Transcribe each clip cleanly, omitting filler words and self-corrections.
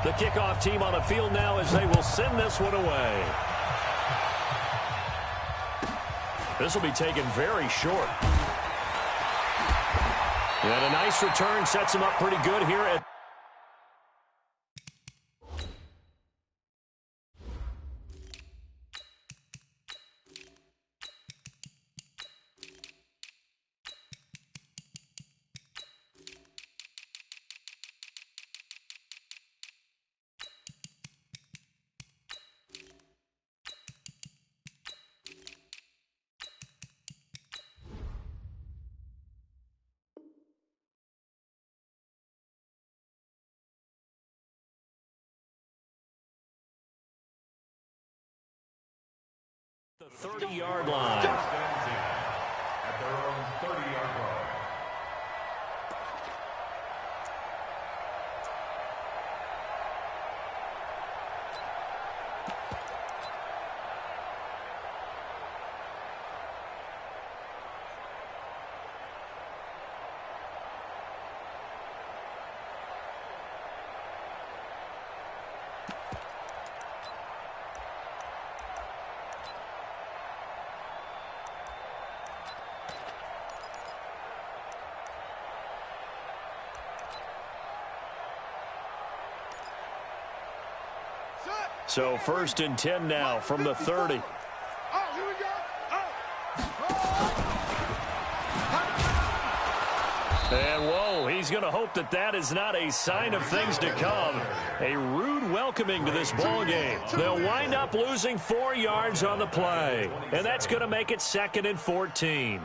The kickoff team on the field now as they will send this one away. This will be taken very short. And a nice return sets him up pretty good here at the 30-yard line. At their own 30-yard line. So 1st and 10 now from the 30. And, whoa, he's going to hope that that is not a sign of things to come. A rude welcoming to this ball game. They'll wind up losing 4 yards on the play. And that's going to make it 2nd and 14.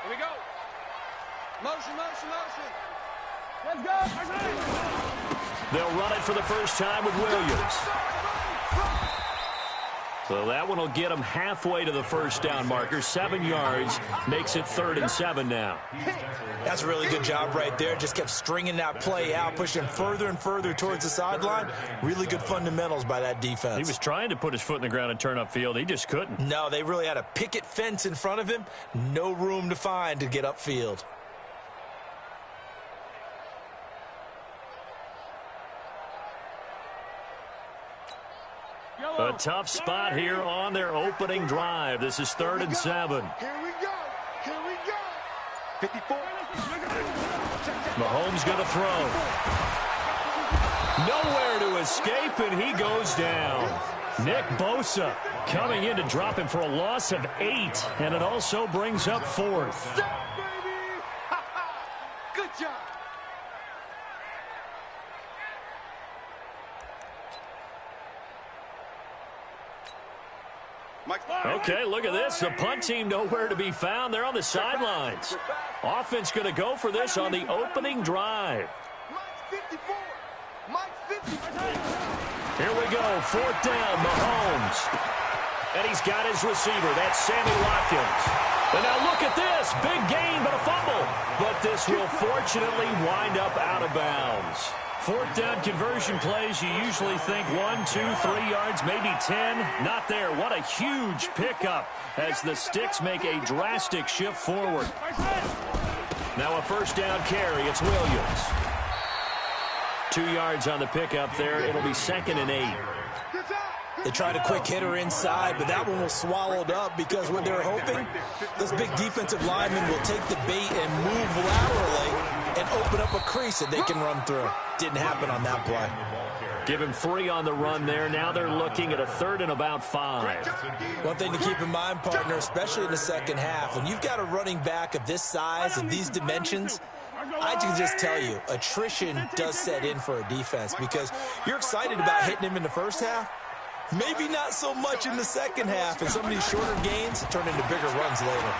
Here we go. Motion, motion, motion. Let's go. They'll run it for the first time with Williams. So that one will get them halfway to the first down marker. 7 yards makes it 3rd and 7 now. That's a really good job right there. Just kept stringing that play out, pushing further and further towards the sideline. Really good fundamentals by that defense. He was trying to put his foot in the ground and turn upfield. He just couldn't. No, they really had a picket fence in front of him. No room to find to get upfield. A tough spot here on their opening drive. This is 3rd and 7. Here we go. Here we go. 54. Mahomes going to throw. Nowhere to escape, and he goes down. Nick Bosa coming in to drop him for a loss of 8, and it also brings up 4th. Good job. Okay, look at this. The punt team nowhere to be found. They're on the sidelines. Offense going to go for this on the opening drive. Here we go. 4th down, Mahomes. And he's got his receiver. That's Sammy Watkins. And now look at this. Big gain, but a fumble. But this will fortunately wind up out of bounds. 4th down conversion plays, you usually think 1, 2, 3 yards, maybe 10. Not there. What a huge pickup as the Sticks make a drastic shift forward. Now a 1st down carry. It's Williams. 2 yards on the pickup there. It'll be 2nd and 8. They tried a quick hitter inside, but that one was swallowed up because what they're hoping, those big defensive linemen will take the bait and move laterally and open up a crease that they can run through. Didn't happen on that play. Give him 3 on the run there. Now they're looking at a 3rd and about 5. One thing to keep in mind, partner, especially in the second half, when you've got a running back of this size and these dimensions, I can just tell you, attrition does set in for a defense because you're excited about hitting him in the first half. Maybe not so much in the second half, and some of these shorter gains turn into bigger runs later.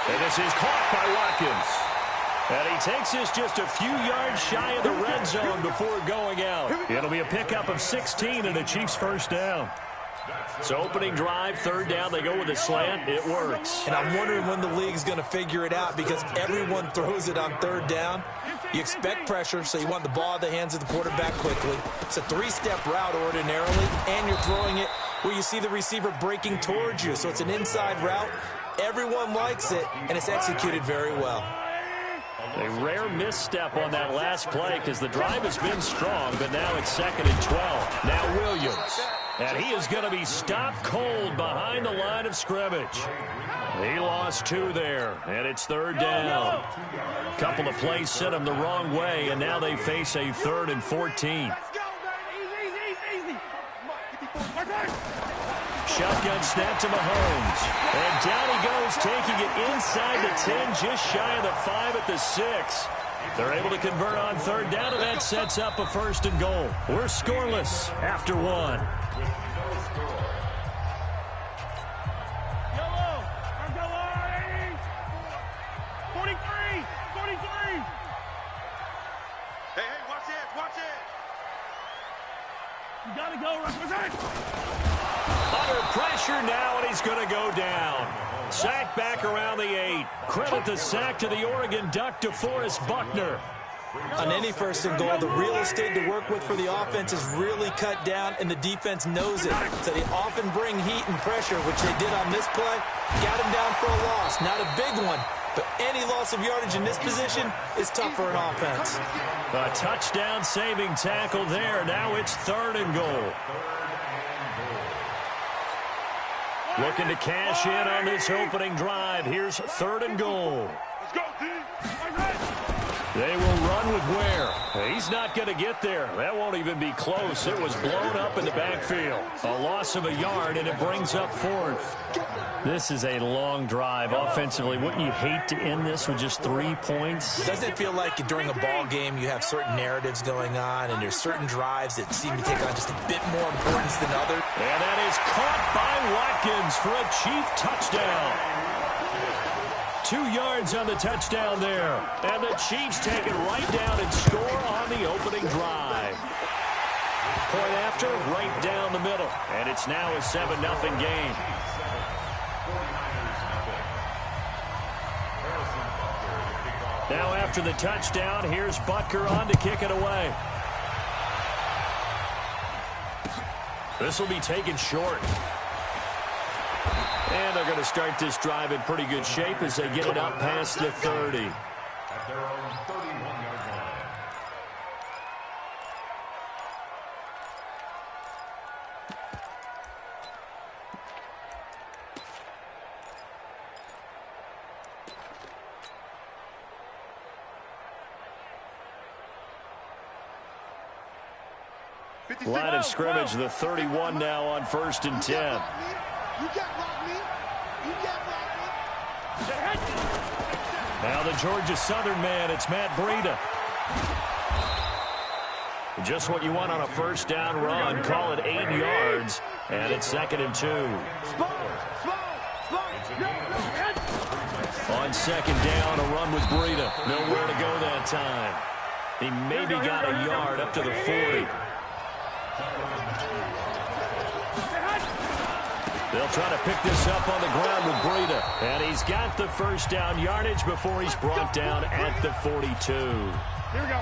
And this is caught by Watkins. And he takes this just a few yards shy of the red zone before going out. It'll be a pickup of 16 and a Chiefs 1st down. So opening drive, third down, they go with a slant. It works. And I'm wondering when the league's going to figure it out because everyone throws it on third down. You expect pressure, so you want the ball in the hands of the quarterback quickly. It's a three-step route ordinarily, and you're throwing it where you see the receiver breaking towards you. So it's an inside route. Everyone likes it, and it's executed very well. A rare misstep on that last play because the drive has been strong, but now it's 2nd and 12. Now Williams. And he is going to be stopped cold behind the line of scrimmage. He lost 2 there, and it's 3rd down. A couple of plays sent him the wrong way, and now they face a 3rd and 14. Shotgun snap to Mahomes. And down he goes, taking it inside the 10, just shy of the 5 at the 6. They're able to convert on 3rd down, and that sets up a 1st and goal. We're scoreless after 1. Under pressure now, and he's going to go down. Sack back around the 8. Credit the sack to the Oregon Duck, DeForest Buckner. On any 1st and goal, the real estate to work with for the offense is really cut down, and the defense knows it. So they often bring heat and pressure, which they did on this play. Got him down for a loss. Not a big one, but any loss of yardage in this position is tough for an offense. A touchdown-saving tackle there. Now it's 3rd and goal. Looking to cash in on this opening drive. Here's 3rd and goal. Let's go, team. They will run with Ware. He's not going to get there. That won't even be close. It was blown up in the backfield. A loss of a yard, and it brings up 4th. This is a long drive offensively. Wouldn't you hate to end this with just 3 points? Doesn't it feel like during a ball game you have certain narratives going on, and there's certain drives that seem to take on just a bit more importance than others? And that is caught by Watkins for a Chief touchdown. 2 yards on the touchdown there. And the Chiefs take it right down and score on the opening drive. Point after, right down the middle. And it's now a 7-0 game. Now after the touchdown, here's Butker on to kick it away. This will be taken short. And they're going to start this drive in pretty good shape as they get it up past the 30. At their own 31-yard line. Line of scrimmage, the 31 now on 1st and 10. Now the Georgia Southern man, it's Matt Breida. Just what you want on a 1st down run. Call it 8 yards, and it's 2nd and 2. On 2nd down, a run with Breida. Nowhere to go that time. He maybe got a yard up to the 40. They'll try to pick this up on the ground with Breida. And he's got the 1st down yardage before he's brought down at the 42. Here we go.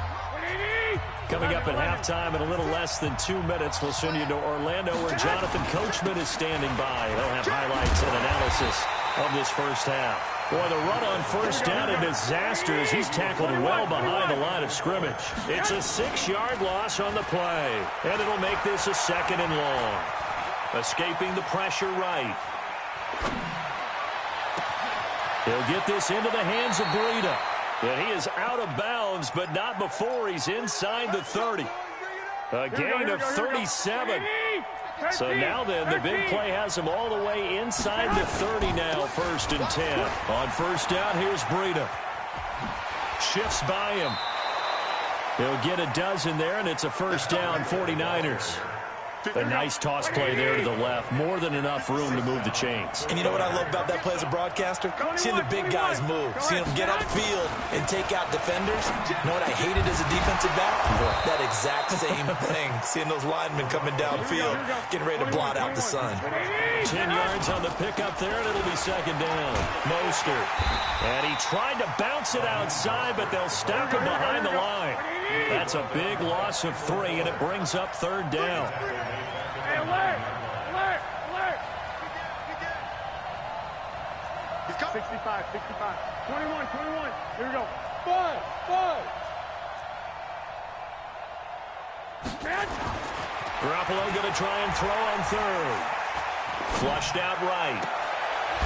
Coming up at halftime in a little less than 2 minutes, we'll send you to Orlando where Jonathan Coachman is standing by. He'll have highlights and analysis of this 1st half. Boy, the run on 1st down a disaster as he's tackled well behind the line of scrimmage. It's a 6-yard loss on the play, and it'll make this a 2nd and long. Escaping the pressure right. He'll get this into the hands of Breida. And he is out of bounds, but not before he's inside the 30. A gain of 37. So now then, the big play has him all the way inside the 30 now, 1st and 10. On 1st down, here's Breida. Shifts by him. He'll get a dozen there, and it's a 1st down, 49ers. A nice toss play there to the left. More than enough room to move the chains. And you know what I love about that play as a broadcaster? Seeing the big guys move. Seeing them get upfield and take out defenders. You know what I hated as a defensive back? That exact same thing. Seeing those linemen coming downfield, getting ready to blot out the sun. 10 yards on the pickup there, and it'll be second down. Mostert. And he tried to bounce it outside, but they'll stop him behind the line. That's a big loss of 3, and it brings up third down. Hey, alert! Alert! Alert! 65, 65. 21, 21. Here we go. 5, 5. Garoppolo going to try and throw on third. Flushed out right.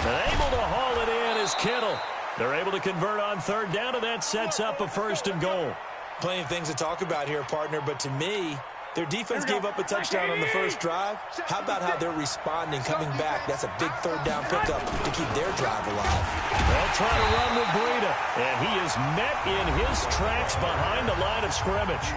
And able to haul it in is Kittle. They're able to convert on third down, and that sets up a first and goal. Plenty of things to talk about here, partner, but to me, their defense gave up a touchdown on the first drive. How about how they're responding, coming back? That's a big third down pickup to keep their drive alive. They'll try to run with Breida, and he is met in his tracks behind the line of scrimmage.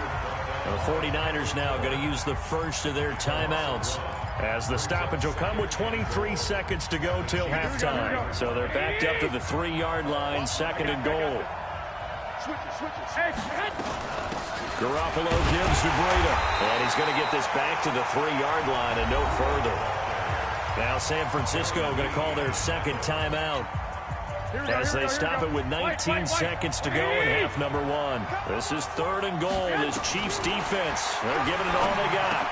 The 49ers now going to use the first of their timeouts, as the stoppage will come with 23 seconds to go till halftime. So they're backed up to the 3-yard line, second and goal. Garoppolo gives to Breida, and he's going to get this back to the 3-yard line and no further. Now San Francisco going to call their second timeout, as they stop it with 19 seconds to go in half number 1. This is third and goal. This Chiefs defense, they're giving it all they got.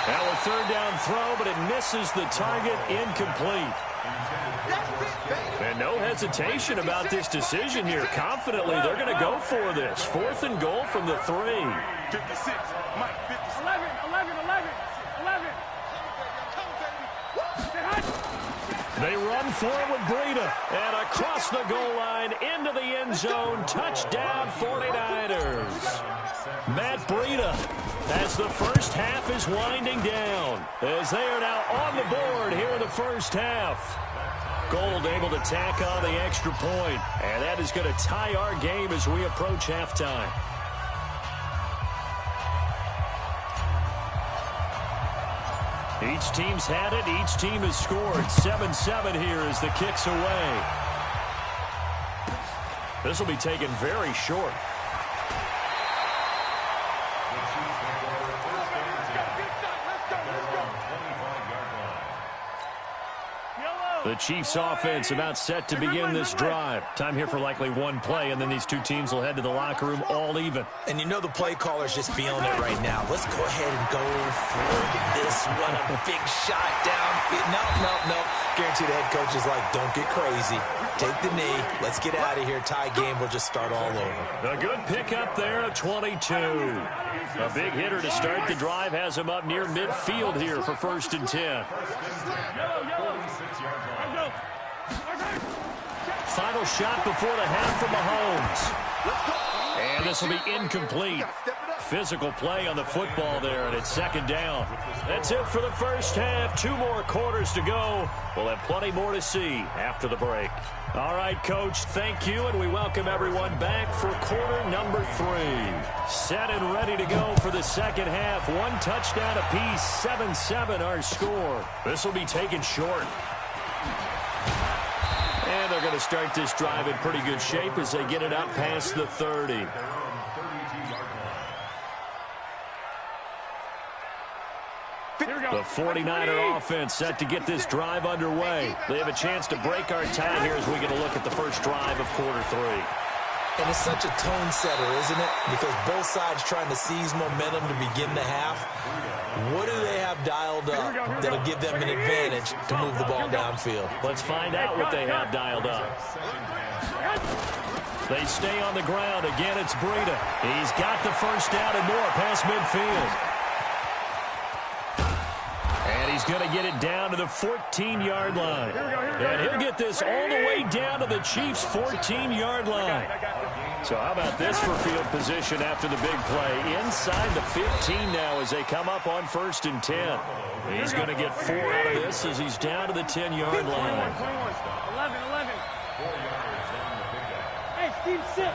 Now a third down throw, but it misses the target, incomplete. And no hesitation about this decision here. Confidently, they're going to go for this. Fourth and goal from the 3. 11, 11, 11, 11. They run for it with Breida. And across the goal line, into the end zone. Touchdown, 49ers. Matt Breida, as the first half is winding down, as they are now on the board here in the first half. Gold able to tack on the extra point, and that is going to tie our game as we approach halftime. Each team's had it. Each team has scored. 7-7 here as the kick's away. This will be taken very short. The Chiefs offense about set to begin this drive. Time here for likely one play, and then these two teams will head to the locker room all even. And you know the play caller's just feeling it right now. Let's go ahead and go for this one. A big shot down. No. Guarantee the head coach is like, don't get crazy. Take the knee. Let's get out of here. Tie game. We'll just start all over. A good pickup there at 22. A big hitter to start the drive has him up near midfield here for first and 10. Final shot before the half from Mahomes. And this will be incomplete. Physical play on the football there, and it's second down. That's it for the first half. 2 more quarters to go. We'll have plenty more to see after the break. All right, Coach, thank you, and we welcome everyone back for quarter number 3. Set and ready to go for the second half. 1 touchdown apiece, 7-7 our score. This will be taken short. And they're going to start this drive in pretty good shape as they get it up past the 30. The 49er offense set to get this drive underway. They have a chance to break our tie here as we get a look at the first drive of quarter 3. And it's such a tone setter, isn't it? Because both sides trying to seize momentum to begin the half. What do they have dialed up that'll give them an advantage to move the ball downfield? Let's find out what they have dialed up. They stay on the ground. Again, it's Breida. He's got the first down and more past midfield. And he's going to get it down to the 14-yard line. And he'll get this all the way down to the Chiefs' 14-yard line. So how about this for field position after the big play? Inside the 15 now as they come up on first and 10. He's going to get 4 out of this as he's down to the 10-yard line. 11. Hey, Steve 6.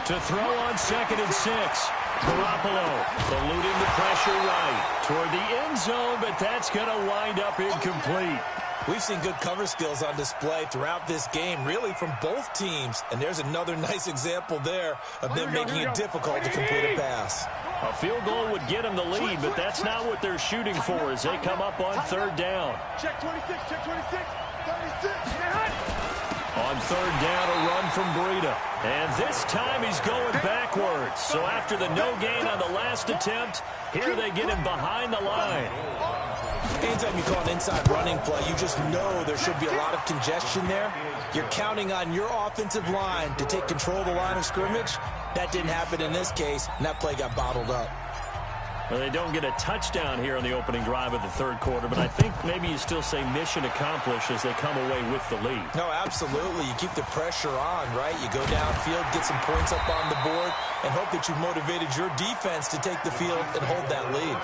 To throw on second and 6. Garoppolo eluding the pressure right toward the end zone, but that's going to wind up incomplete. We've seen good cover skills on display throughout this game, really from both teams. And there's another nice example there of them making it difficult to complete a pass. A field goal would get them the lead, but that's not what they're shooting for as they come up on third down. Check 26, check 26, 36. On third down, a run from Breida. And this time he's going backwards. So after the no gain on the last attempt, here they get him behind the line. Anytime you call an inside running play, you just know there should be a lot of congestion there. You're counting on your offensive line to take control of the line of scrimmage. That didn't happen in this case, and that play got bottled up. Well, they don't get a touchdown here on the opening drive of the third quarter, but I think maybe you still say mission accomplished as they come away with the lead. No, absolutely. You keep the pressure on, right? You go downfield, get some points up on the board, and hope that you've motivated your defense to take the field and hold that lead.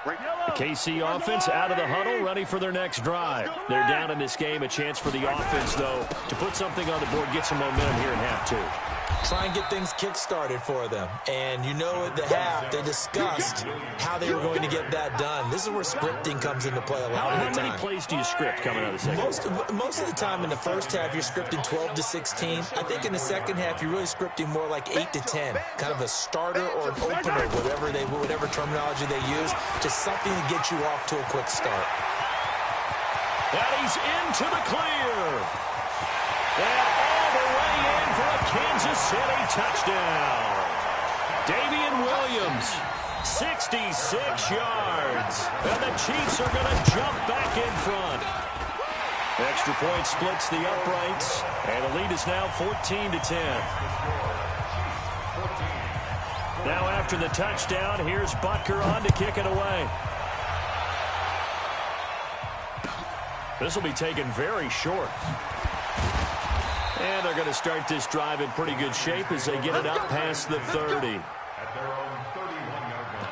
The KC offense out of the huddle, ready for their next drive. They're down in this game. A chance for the offense, though, to put something on the board, get some momentum here in half two. Try and get things kick-started for them. And you know at the half, they discussed how they were going to get that done. This is where scripting comes into play a lot of the time. How many plays do you script coming out of the second? Most of the time in the first half, you're scripting 12 to 16. I think in the second half, you're really scripting more like 8 to 10. Kind of a starter or an opener, whatever terminology they use. Just something to get you off to a quick start. And he's into the clear. And all the way in for a Kansas City touchdown. Davian Williams, 66 yards. And the Chiefs are going to jump back in front. Extra point splits the uprights. And the lead is now 14 to 10. Now after the touchdown, here's Butker on to kick it away. This will be taken very short. And they're going to start this drive in pretty good shape as they get it up past the 30. At their own 31-yard line.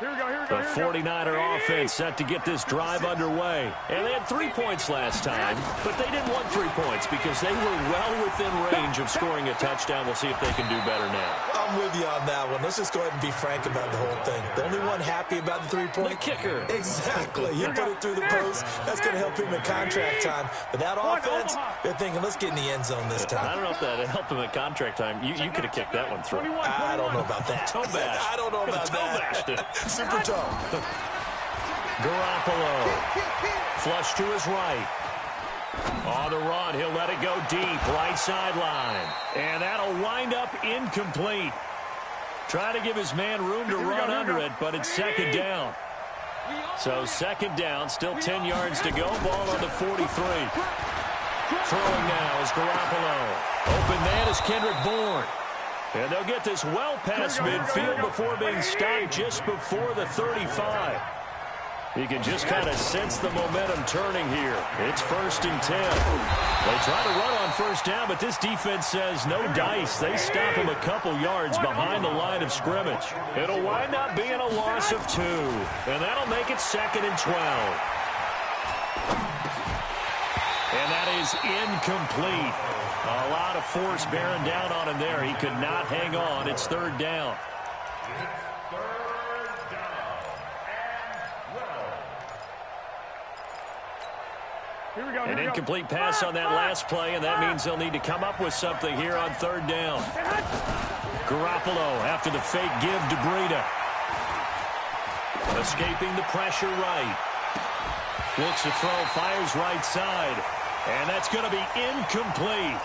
Here we go, here we go, The 49er offense set to get this drive underway. And they had 3 points last time, but they didn't want 3 points because they were well within range of scoring a touchdown. We'll see if they can do better now. I'm with you on that one. Let's just go ahead and be frank about the whole thing. The only one happy about the 3-point? The kicker. Exactly. He put it through the post. That's going to help him in contract time. But that offense, they're thinking, let's get in the end zone this time. I don't know if that helped him at contract time. You could have kicked that one through. I don't know about that. Toe bash. I don't know about that. Super toe. Garoppolo. Flush to his right. On the run, he'll let it go deep, right sideline. And that'll wind up incomplete. Trying to give his man room to run under it, but it's second down. So second down, still 10 yards to go. Ball on the 43. Throwing now is Garoppolo. Open man is Kendrick Bourne. And they'll get this well past midfield before being stopped just before the 35. You can just kind of sense the momentum turning here. It's 1st and 10. They try to run on first down, but this defense says no dice. They stop him a couple yards behind the line of scrimmage. It'll wind up being a loss of 2. And that'll make it 2nd and 12. And that is incomplete. A lot of force bearing down on him there. He could not hang on. It's 3rd down. An incomplete pass on that last play, and that means they'll need to come up with something here on 3rd down. Garoppolo after the fake give to Breida. Escaping the pressure right. Looks to throw, fires right side. And that's going to be incomplete.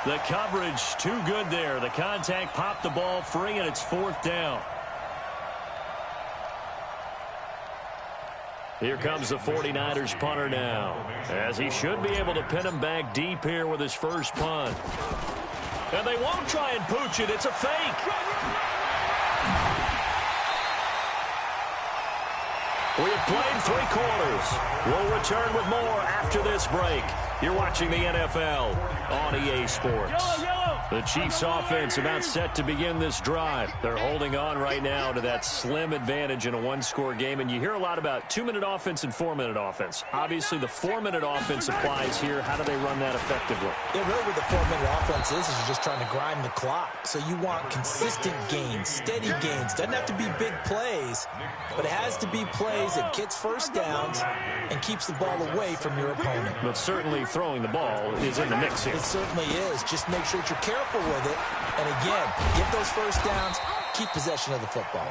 The coverage too good there. The contact popped the ball free, and it's 4th down. Here comes the 49ers punter now, as he should be able to pin him back deep here with his first punt. And they won't try and pooch it. It's a fake. We have played 3 quarters. We'll return with more after this break. You're watching the NFL on EA Sports. Yellow, yellow. The Chiefs offense about set to begin this drive. They're holding on right now to that slim advantage in a one-score game. And you hear a lot about 2-minute offense and 4-minute offense. Obviously, the 4-minute offense applies here. How do they run that effectively? Yeah, really what the 4-minute offense is you're just trying to grind the clock. So you want consistent gains, steady gains. Doesn't have to be big plays, but it has to be plays that gets first downs and keeps the ball away from your opponent. But certainly throwing the ball is in the mix here. It certainly is. Just make sure that you're careful with it. And again, get those first downs, keep possession of the football.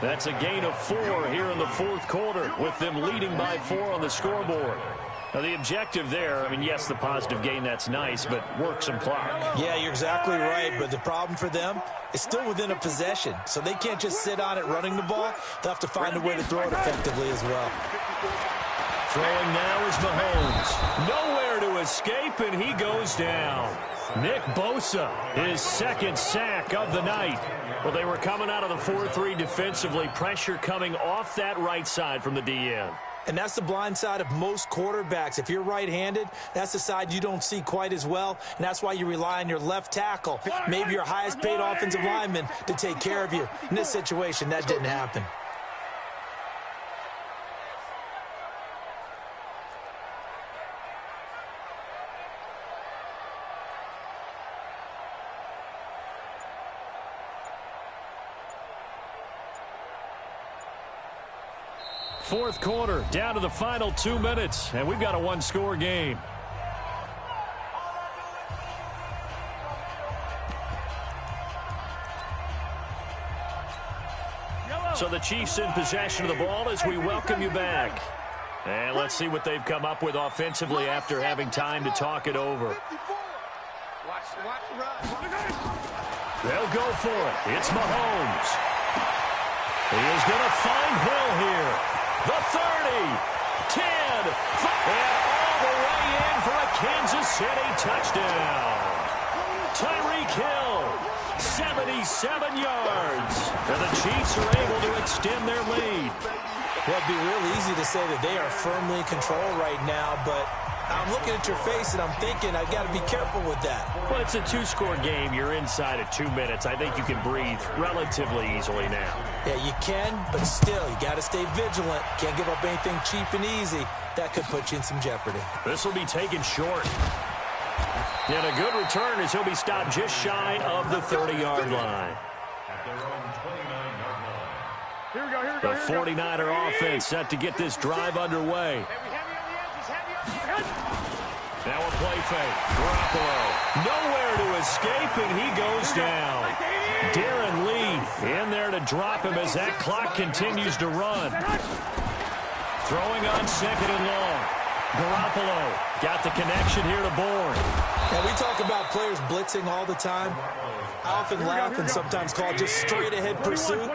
That's a gain of 4 here in the fourth quarter, with them leading by 4 on the scoreboard. Now, the objective there, I mean, yes, the positive gain, that's nice, but work some clock. Yeah, you're exactly right, but the problem for them is still within a possession, so they can't just sit on it running the ball. They'll have to find a way to throw it effectively as well. Throwing now is Mahomes. Nowhere to escape, and he goes down. Nick Bosa, his second sack of the night. Well, they were coming out of the 4-3 defensively. Pressure coming off that right side from the DN. And that's the blind side of most quarterbacks. If you're right-handed, that's the side you don't see quite as well, and that's why you rely on your left tackle, maybe your highest-paid offensive lineman, to take care of you. In this situation, that didn't happen. Fourth quarter, down to the final 2 minutes, and we've got a one-score game. So the Chiefs in possession of the ball as we welcome you back. And let's see what they've come up with offensively after having time to talk it over. They'll go for it. It's Mahomes. He is going to find Hill here. The 30, 10, 5, and all the way in for a Kansas City touchdown. Tyreek Hill, 77 yards. And the Chiefs are able to extend their lead. Well, it'd be real easy to say that they are firmly in control right now, but I'm looking at your face and I'm thinking I've got to be careful with that. Well, it's a 2-score game. You're inside of 2 minutes. I think you can breathe relatively easily now. Yeah, you can, but still, you got to stay vigilant. Can't give up anything cheap and easy. That could put you in some jeopardy. This will be taken short. And a good return as he'll be stopped just shy of the 30-yard line. The 49er offense set to get this drive underway. Now a play fake. Garoppolo. Nowhere to escape, and he goes down. Darren Lee in there to drop him as that clock continues to run. Throwing on second and long. Garoppolo got the connection here to Bourne. And we talk about players blitzing all the time. I often laugh and sometimes call it just straight-ahead pursuit.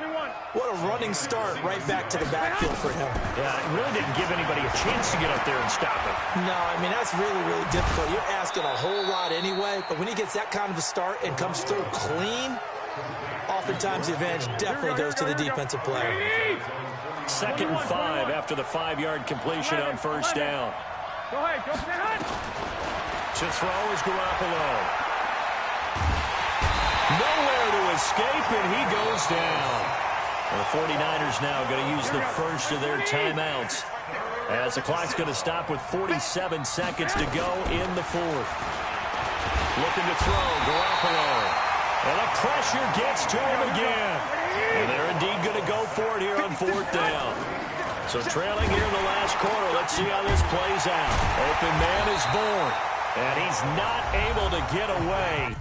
What a running start right back to the backfield for him. Yeah, it really didn't give anybody a chance to get up there and stop him. No, I mean, that's really, really difficult. You're asking a whole lot anyway, but when he gets that kind of a start and comes through clean, oftentimes the advantage definitely goes to the defensive player. 2nd and 5 after the 5-yard completion on first down. Go ahead, go ahead. To throw is Garoppolo. Nowhere to escape, and he goes down. And the 49ers now going to use the first of their timeouts, as the clock's going to stop with 47 seconds to go in the fourth. Looking to throw, Garoppolo. And the pressure gets to him again. And they're indeed going to go for it here on 4th down. So trailing here in the last quarter, let's see how this plays out. Open man is Bourne, and he's not able to get away.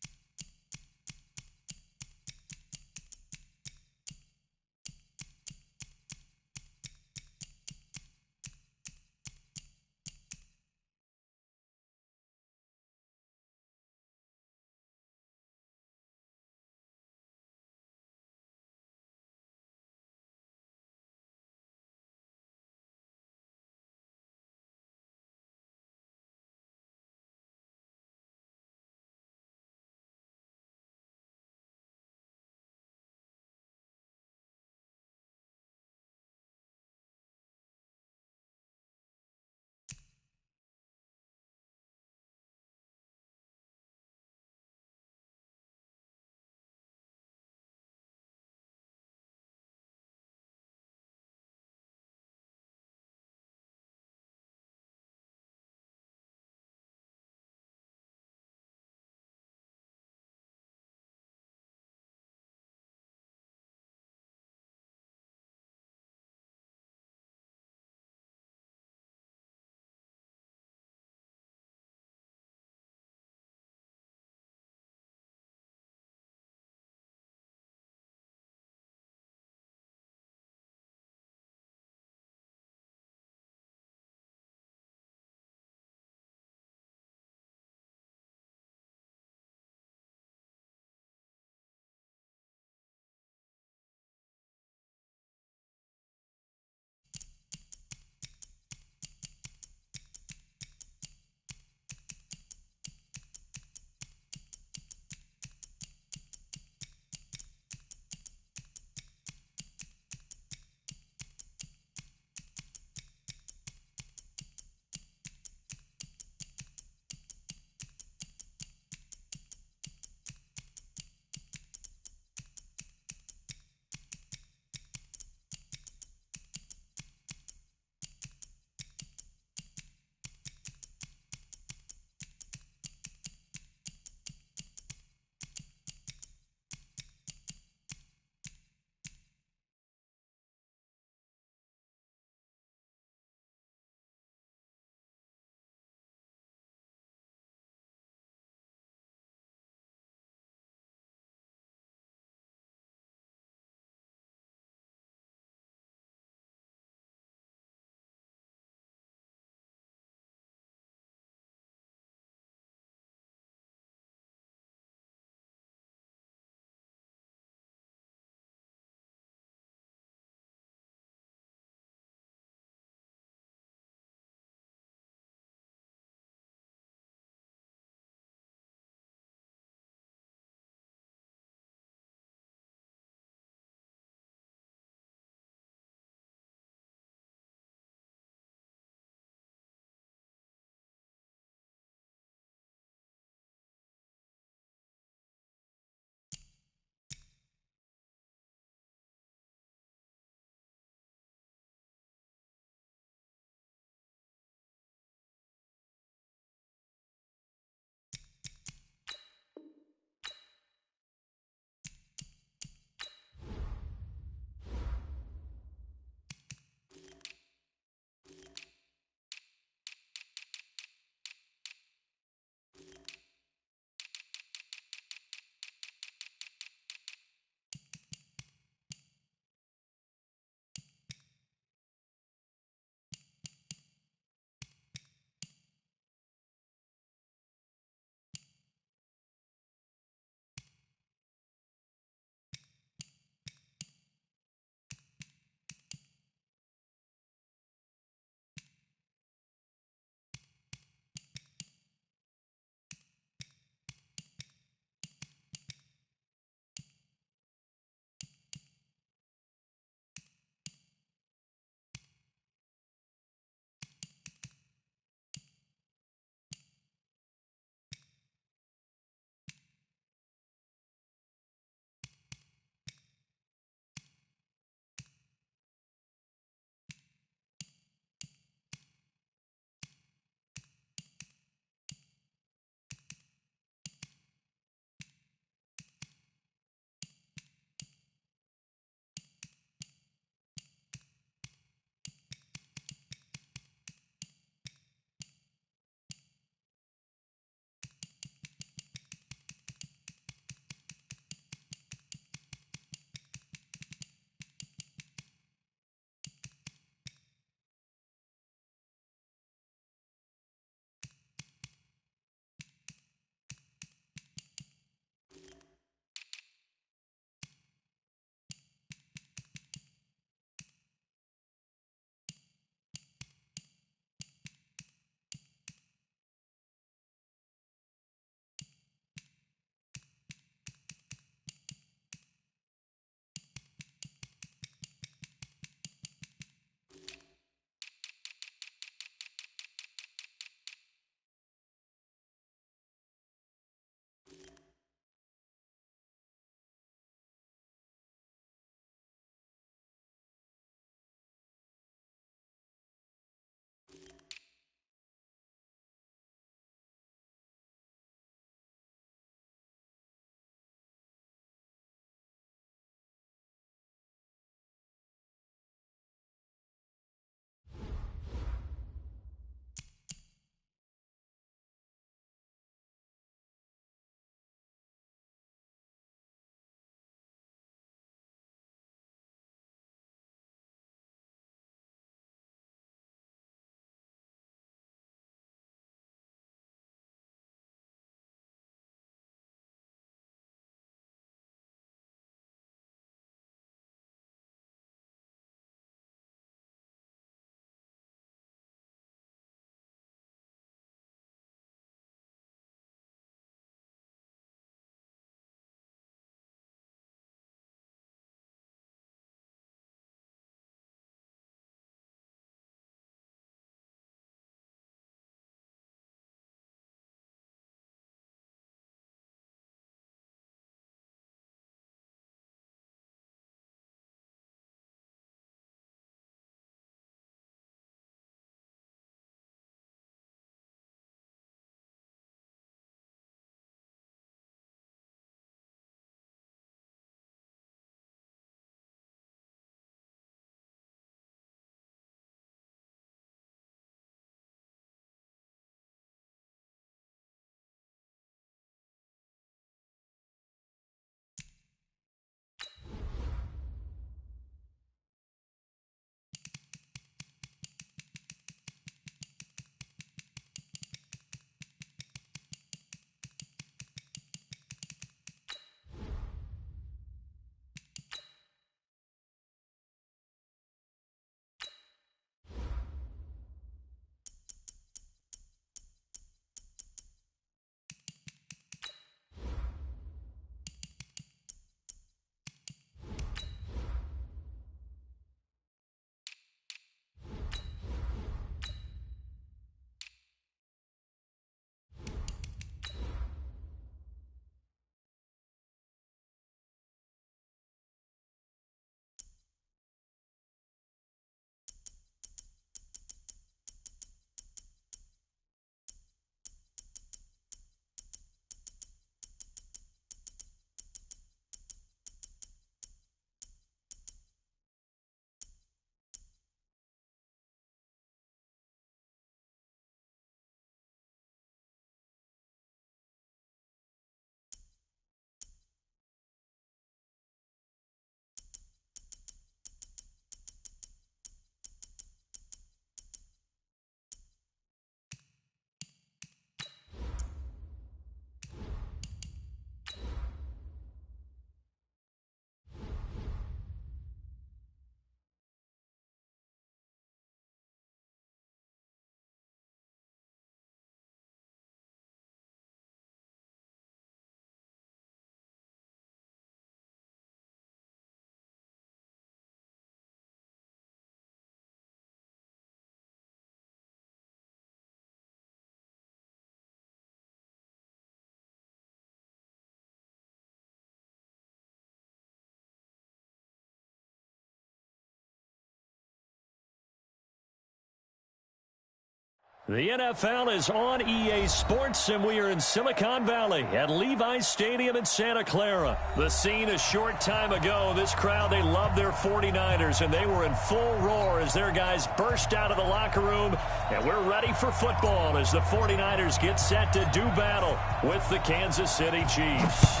The NFL is on EA Sports, and we are in Silicon Valley at Levi's Stadium in Santa Clara. The scene a short time ago, this crowd, they love their 49ers, and they were in full roar as their guys burst out of the locker room. And we're ready for football as the 49ers get set to do battle with the Kansas City Chiefs.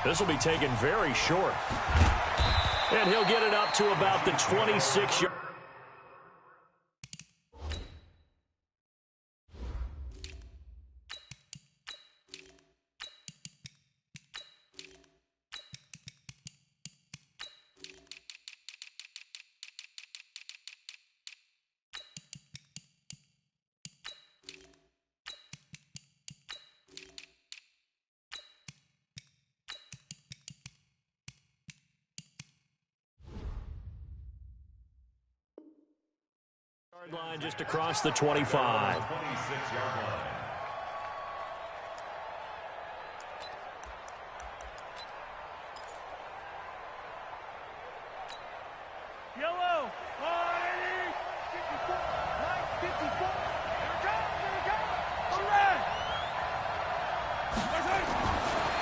This will be taken very short. And he'll get it up to about the 26-yard. Line just across the 25. 26-yard line. Yellow, 80, 54, right, 54. Here it comes, the red.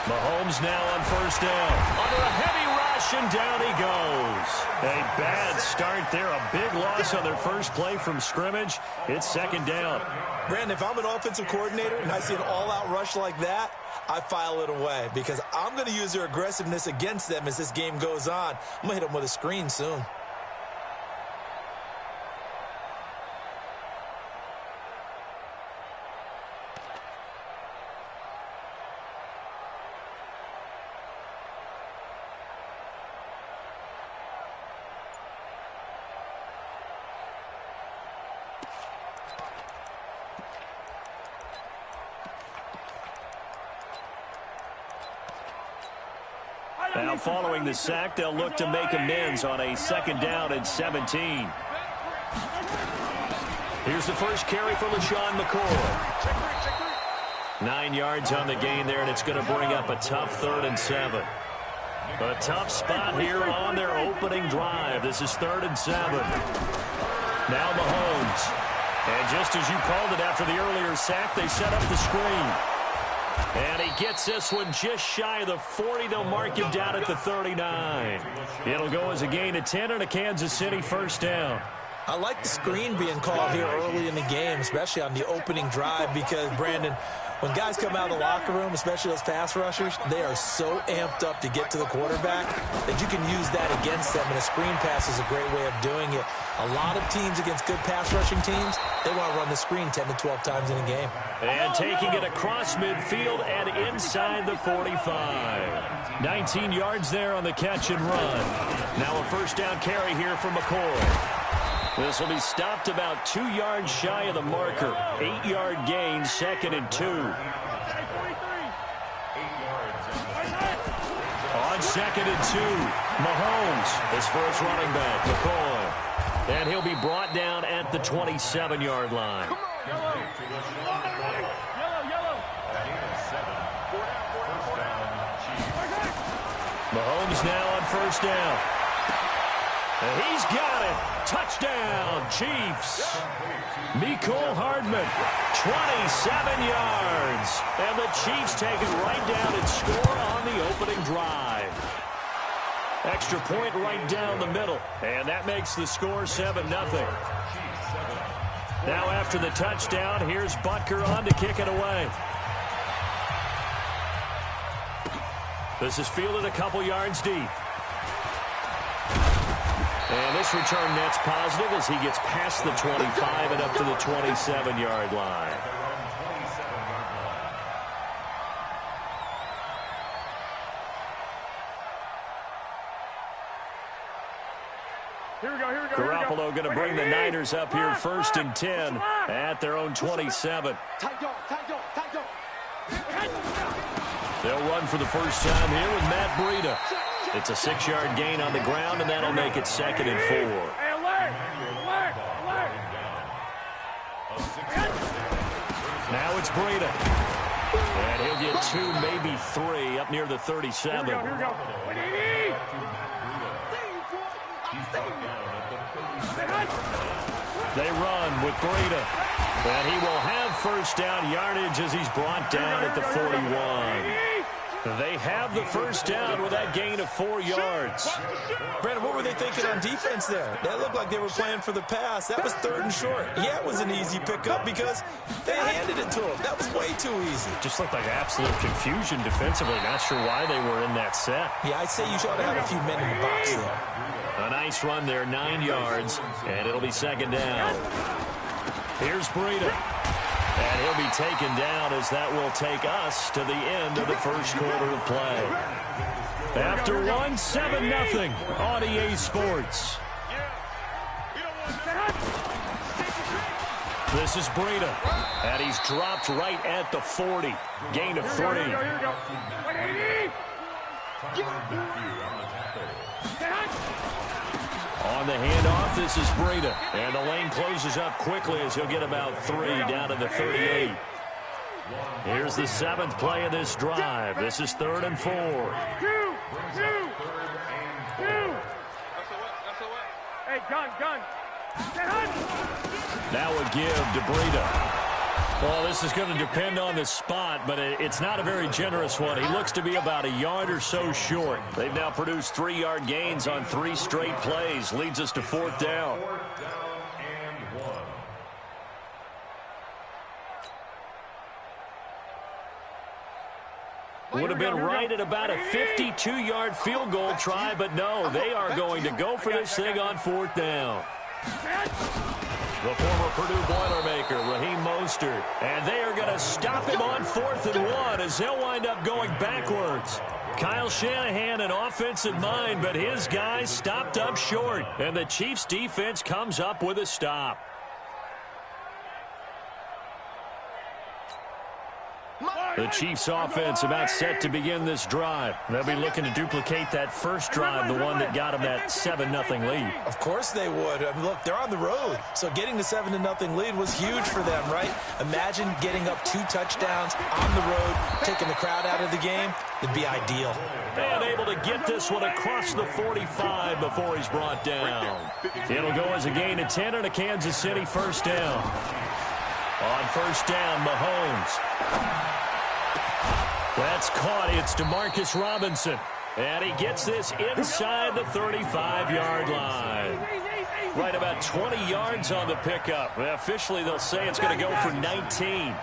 Mahomes now on first down. Under a heavy rush, and down he goes. A bad start there. A big loss on their first play from scrimmage. It's second down. Brandon, if I'm an offensive coordinator and I see an all-out rush like that, I file it away because I'm going to use their aggressiveness against them as this game goes on. I'm going to hit them with a screen soon. Now following the sack, they'll look to make amends on a second down and 17. Here's the first carry for LaShawn McCoy. 9 yards on the gain there, and it's going to bring up a tough 3rd and 7. A tough spot here on their opening drive. This is 3rd and 7. Now Mahomes. And just as you called it after the earlier sack, they set up the screen. And he gets this one just shy of the 40. They'll mark him down at the 39. It'll go as a gain of 10 and a Kansas City first down. I like the screen being called here early in the game, especially on the opening drive, because, Brandon, when guys come out of the locker room, especially those pass rushers, they are so amped up to get to the quarterback that you can use that against them, and a screen pass is a great way of doing it. A lot of teams against good pass rushing teams, they want to run the screen 10 to 12 times in a game. And taking it across midfield and inside the 45. 19 yards there on the catch and run. Now a first down carry here for McCoy. This will be stopped about 2 yards shy of the marker. 8-yard gain, 2nd and 2. On 2nd and 2, Mahomes is for his running back, McCoy. And he'll be brought down at the 27-yard line. Mahomes now on first down. And he's got it. Touchdown, Chiefs. Mecole Hardman, 27 yards. And the Chiefs take it right down and score on the opening drive. Extra point right down the middle. And that makes the score 7-0. Now after the touchdown, here's Butker on to kick it away. This is fielded a couple yards deep. And this return net's positive as he gets past the 25 and up to the 27-yard line. Here we go. Garoppolo going to bring the Niners up here 1st and 10 at their own 27. They'll run for the first time here with Matt Breida. It's a 6-yard gain on the ground, and that'll make it 2nd and 4. Now it's Breida. And he'll get 2, maybe 3, up near the 37. Here we go. They run with Breida. And he will have first down yardage as he's brought down at the 41. They have the first down with that gain of 4 yards. Brandon, what were they thinking on defense there? That looked like they were playing for the pass. That was 3rd and short. Yeah, it was an easy pickup because they handed it to him. That was way too easy. Just looked like absolute confusion defensively. Not sure why they were in that set. Yeah, I'd say you ought to have a few men in the box there. A nice run there, 9 yards, and it'll be 2nd down. Here's Breida. And he'll be taken down as that will take us to the end of the first quarter of play. After one, 7-0 on EA Sports. This is Breida. And he's dropped right at the 40. Gain of 3. On the handoff, this is Breida. And the lane closes up quickly as he'll get about 3 down to the 38. Here's the 7th play of this drive. This is 3rd and 4. Hey, gun. Now a give to Breida. Well, this is going to depend on the spot, but it's not a very generous one. He looks to be about a yard or so short. They've now produced 3-yard gains on 3 straight plays. Leads us to 4th down. Would have been right at about a 52-yard field goal try, but no, they are going to go for this thing on 4th down. The former Purdue Boilermaker, Raheem Mostert. And they are going to stop him on 4th and 1 as they'll wind up going backwards. Kyle Shanahan an offensive mind, but his guys stopped up short. And the Chiefs defense comes up with a stop. The Chiefs offense about set to begin this drive. They'll be looking to duplicate that first drive, the one that got them that 7-0 lead. Of course they would. I mean, look, they're on the road. So getting the 7-0 lead was huge for them, right? Imagine getting up 2 touchdowns on the road, taking the crowd out of the game. It'd be ideal. And able to get this one across the 45 before he's brought down. It'll go as a gain of 10 and a Kansas City first down. On first down, Mahomes. That's caught. It's DeMarcus Robinson. And he gets this inside the 35-yard line. Right about 20 yards on the pickup. Well, officially, they'll say it's going to go for 19.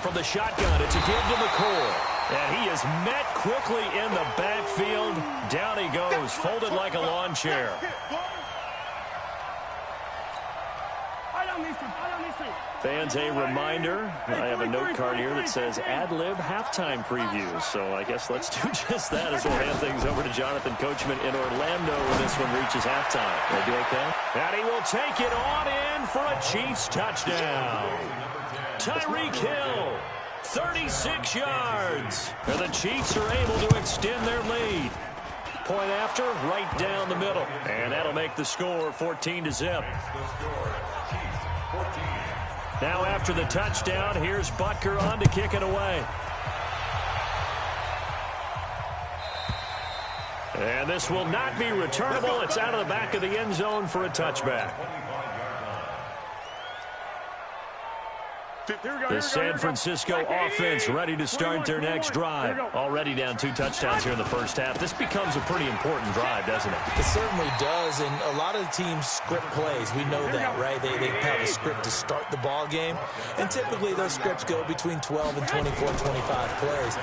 From the shotgun, it's a give to McCoy. And he is met quickly in the backfield. Down he goes, folded like a lawn chair. Fans, a reminder, I have a note card here that says ad-lib halftime previews. So I guess let's do just that as we'll hand things over to Jonathan Coachman in Orlando when this one reaches halftime. Will be okay? And he will take it on in for a Chiefs touchdown. Tyreek Hill, 36 yards. And the Chiefs are able to extend their lead. Point after, right down the middle. And that'll make the score 14-0. Now after the touchdown, here's Butker on to kick it away. And this will not be returnable. It's out of the back of the end zone for a touchback. The San Francisco offense ready to start their next drive. Already down 2 touchdowns here in the first half. This becomes a pretty important drive, doesn't it? It certainly does, and a lot of the teams script plays. We know that, right? They have a script to start the ball game, and typically those scripts go between 12 and 24, 25 plays.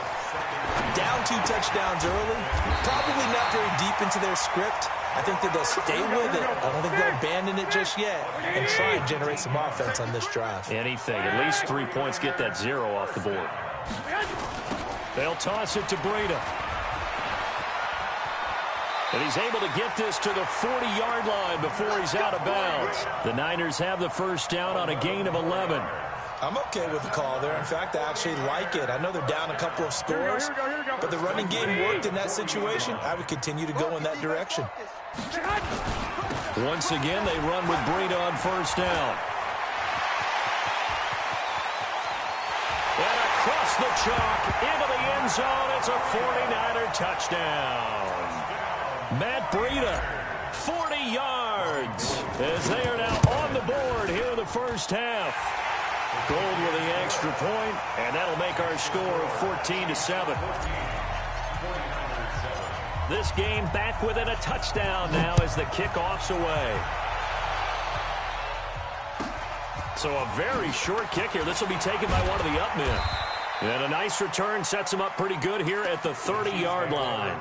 Down 2 touchdowns early, probably not very deep into their script. I think that they'll stay with it. I don't think they'll abandon it just yet and try and generate some offense on this drive. Anything. At least 3 points, get that 0 off the board. They'll toss it to Breida. And he's able to get this to the 40-yard line before he's out of bounds. The Niners have the first down on a gain of 11. I'm okay with the call there. In fact, I actually like it. I know they're down a couple of scores, but the running game worked in that situation. I would continue to go in that direction. Once again, they run with Breida on first down. And across the chalk into the end zone, it's a 49er touchdown. Matt Breida, 40 yards. yards as they are now on the board here in the first half. Gold with the extra point, and that'll make our score 14-7. This game back within a touchdown now as the kickoff's away. So a very short kick here. This will be taken by one of the up men. And a nice return sets him up pretty good here at the 30-yard line.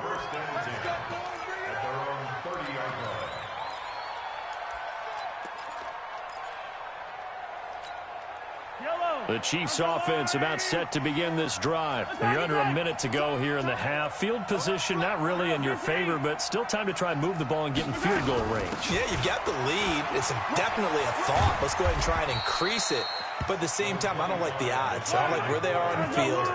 The Chiefs offense about set to begin this drive. You're under a minute to go here in the half. Field position not really in your favor, but still time to try and move the ball and get in field goal range. Yeah, you've got the lead. It's definitely a thought. Let's go ahead and try and increase it. But at the same time, I don't like the odds. I don't like where they are on the field.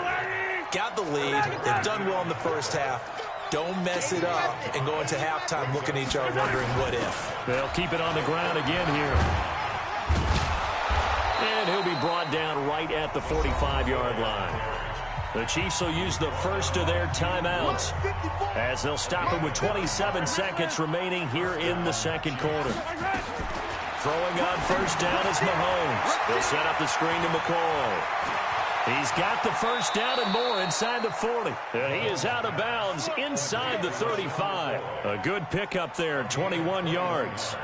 Got the lead. They've done well in the first half. Don't mess it up and go into halftime looking at each other wondering what if. They'll keep it on the ground again here. And he'll be brought down right at the 45-yard line. The Chiefs will use the first of their timeouts as they'll stop it with 27 seconds remaining here in the second quarter. Throwing on first down is Mahomes. They'll set up the screen to McCoy. He's got the first down and more inside the 40. And he is out of bounds inside the 35. A good pickup there, 21 yards.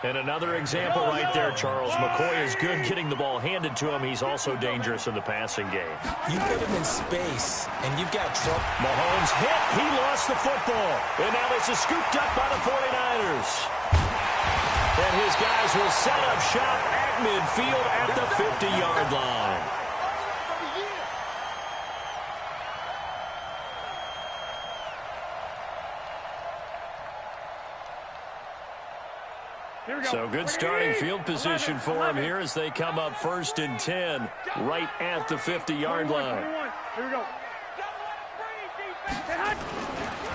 And another example right there, Charles. McCoy is good getting the ball handed to him. He's also dangerous in the passing game. You put him in space, and you've got trouble. Mahomes hit. He lost the football. And now this is scooped up by the 49ers. And his guys will set up shop at midfield at the 50-yard line. So good starting field position for him here as they come up 1st and 10 right at the 50-yard line.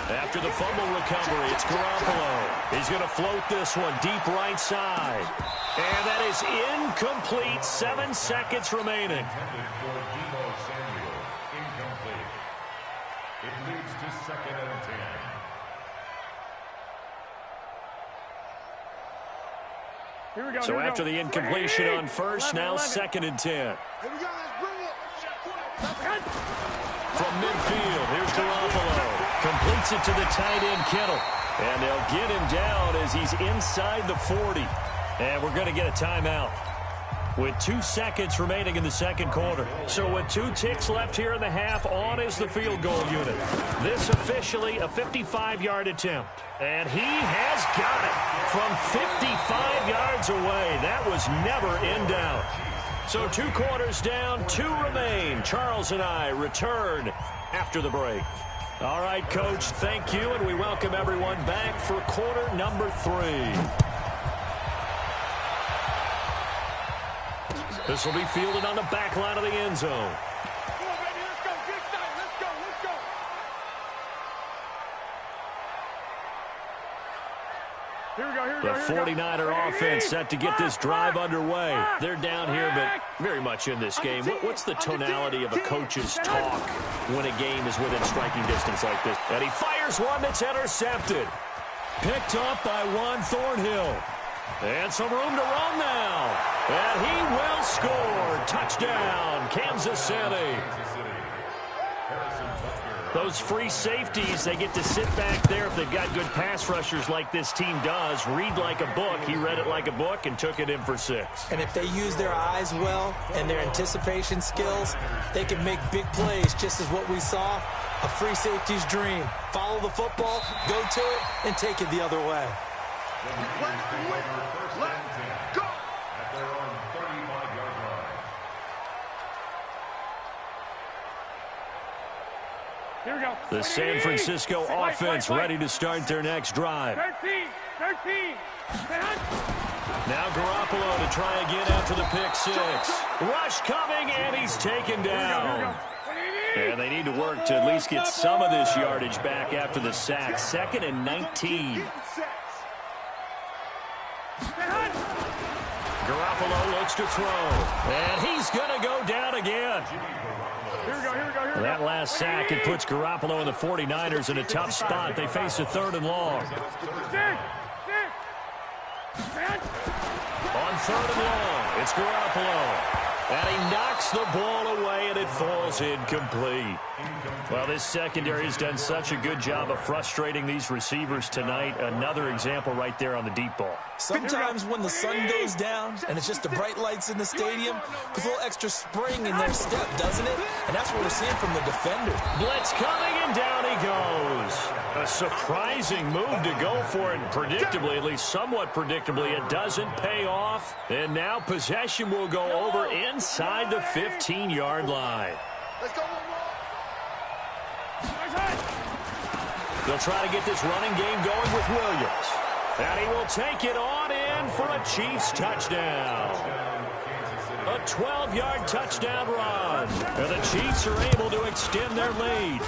After the fumble recovery, it's Garoppolo. He's going to float this one deep right side. And that is incomplete. 7 seconds remaining. It leads to 2nd and 10. So after the incompletion on first, now 2nd and 10. From midfield, here's Garoppolo. Completes it to the tight end, Kittle. And they'll get him down as he's inside the 40. And we're going to get a timeout with 2 seconds remaining in the second quarter. So with 2 ticks left here in the half, on is the field goal unit. This officially a 55-yard attempt. And he has got it from 55 yards away. That was never in doubt. So 2 quarters down, 2 remain. Charles and I return after the break. All right, Coach, thank you, and we welcome everyone back for quarter number 3. This will be fielded on the back line of the end zone. The 49er offense set to get this drive underway. They're down here, but very much in this game. What's the tonality of a coach's talk when a game is within striking distance like this? And he fires one that's intercepted. Picked up by Juan Thornhill. And some room to run now. And he will score. Touchdown, Kansas City. Those free safeties, they get to sit back there if they've got good pass rushers like this team does. Read like a book. He read it like a book and took it in for 6. And if they use their eyes well and their anticipation skills, they can make big plays, just as what we saw. A free safety's dream. Follow the football, go to it, and take it the other way. Let's go! At their own 35-yard line. Here we go. The San Francisco offense ready to start their next drive. 13. Now Garoppolo to try again after the pick 6. Rush coming, and he's taken down. And they need to work to at least get some of this yardage back after the sack. 2nd and 19. Garoppolo looks to throw. And he's going to go down again. Here we go. That last sack, it puts Garoppolo and the 49ers in a tough spot. They face a 3rd and long. On 3rd and long, it's Garoppolo. And he knocks the ball away, and it falls incomplete. Well, this secondary has done such a good job of frustrating these receivers tonight. Another example right there on the deep ball. Sometimes when the sun goes down and it's just the bright lights in the stadium, puts a little extra spring in their step, doesn't it? And that's what we're seeing from the defender. Blitz coming, and down he goes. A surprising move to go for it, predictably, at least somewhat predictably. It doesn't pay off. And now possession will go over inside the 15-yard line. Let's go. They'll try to get this running game going with Williams. And he will take it on in for a Chiefs touchdown. A 12-yard touchdown run. And the Chiefs are able to extend their lead.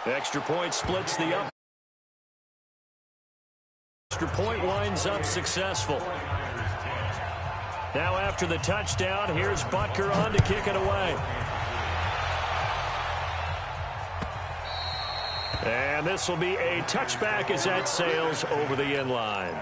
Extra point splits the up. Extra point winds up successful. Now after the touchdown, here's Butker on to kick it away. And this will be a touchback as that sails over the end line.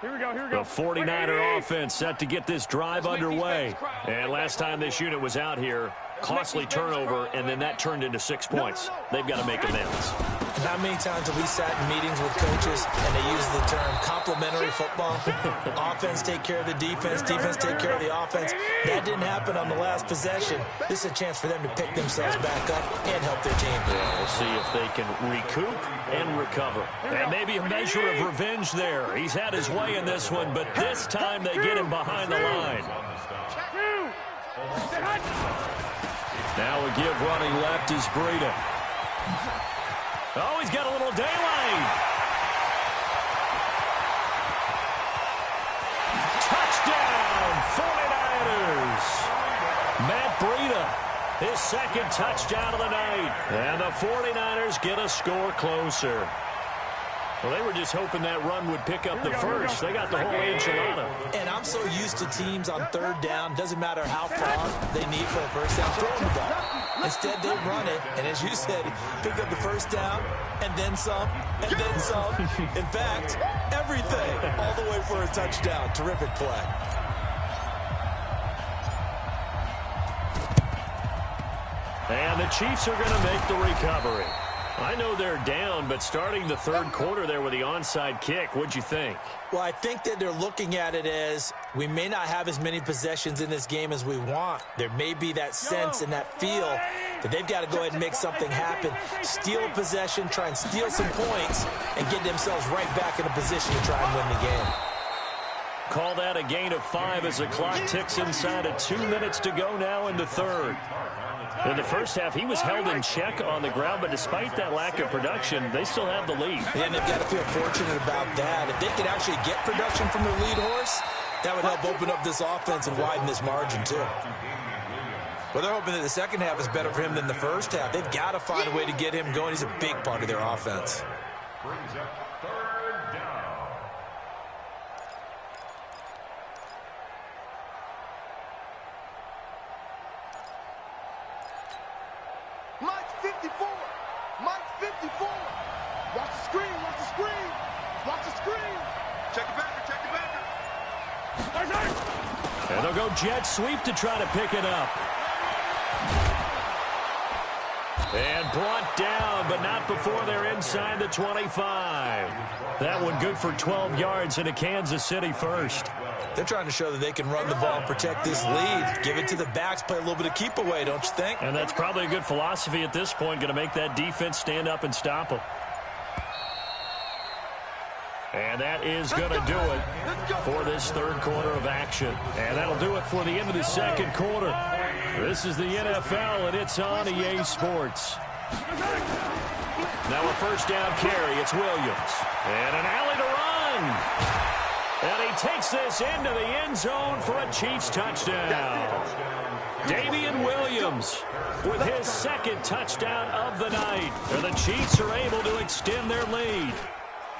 Here we go, here we go. The 49er offense set to get this drive underway. And last time this unit was out here, costly turnover, and then that turned into 6 points. They've got to make amends. How many times have we sat in meetings with coaches and they use the term complementary football? Offense take care of the defense, defense take care of the offense. That didn't happen on the last possession. This is a chance for them to pick themselves back up and help their team. Yeah, we'll see if they can recoup and recover. And maybe a measure of revenge there. He's had his way in this one, but this time they get him behind the line. Now a give running left is Breida. Oh, he's got a little daylight. Touchdown, 49ers. Matt Breida, his second touchdown of the night. And the 49ers get a score closer. Well, they were just hoping that run would pick up the first. They got the whole enchilada. And I'm so used to teams on 3rd down, doesn't matter how far they need for a first down, throwing the ball. Instead, they run it, and as you said, pick up the first down, and then some, and then some. In fact, everything, all the way for a touchdown. Terrific play. And the Chiefs are going to make the recovery. I know they're down, but starting the 3rd quarter there with the onside kick, what'd you think? Well, I think that they're looking at it as we may not have as many possessions in this game as we want. There may be that sense and that feel that they've got to go ahead and make something happen, steal a possession, try and steal some points, and get themselves right back in a position to try and win the game. Call that a gain of 5 as the clock ticks inside of 2 minutes to go now in the 3rd. In the first half, he was held in check on the ground, but despite that lack of production, they still have the lead. And they've got to feel fortunate about that. If they could actually get production from their lead horse, that would help open up this offense and widen this margin, too. Well, they're hoping that the second half is better for him than the first half. They've got to find a way to get him going. He's a big part of their offense. Brings up 3rd down. Mike's 54. Mike's 54. Watch the screen. Watch the screen. Watch the screen. Check it back. Check it back. And they'll go jet sweep to try to pick it up. And brought down, but not before they're inside the 25. That one good for 12 yards into Kansas City first. They're trying to show that they can run the ball and protect this lead. Give it to the backs, play a little bit of keep away, don't you think? And that's probably a good philosophy at this point, going to make that defense stand up and stop them. And that is going to do it for this 3rd quarter of action. And that'll do it for the end of the 2nd quarter. This is the NFL, and it's on EA Sports. Now a first down carry. It's Williams. And an alley to run. And he takes this into the end zone for a Chiefs touchdown. Damian Williams with his 2nd touchdown of the night. And the Chiefs are able to extend their lead.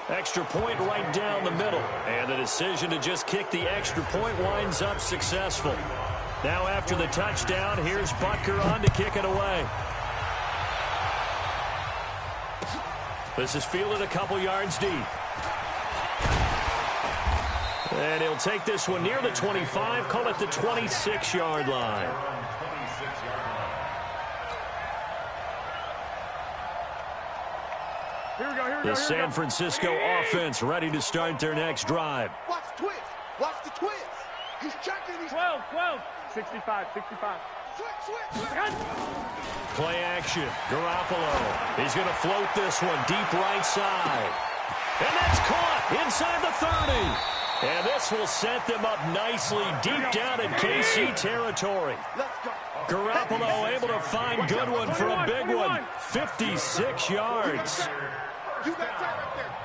Extra point right down the middle. And the decision to just kick the extra point winds up successful. Now after the touchdown, here's Butker on to kick it away. This is fielded a couple yards deep. And he'll take this one near the 25, call it the 26-yard line. The San Francisco offense ready to start their next drive. Watch the twist. Watch the twist. He's checking. 12. 65. Switch. Play action. Garoppolo. He's going to float this one deep right side. And that's caught inside the 30. And this will set them up nicely deep down in KC territory. Let's go. Garoppolo able to find Goodwin for a big one. 56 yards. You got time right there.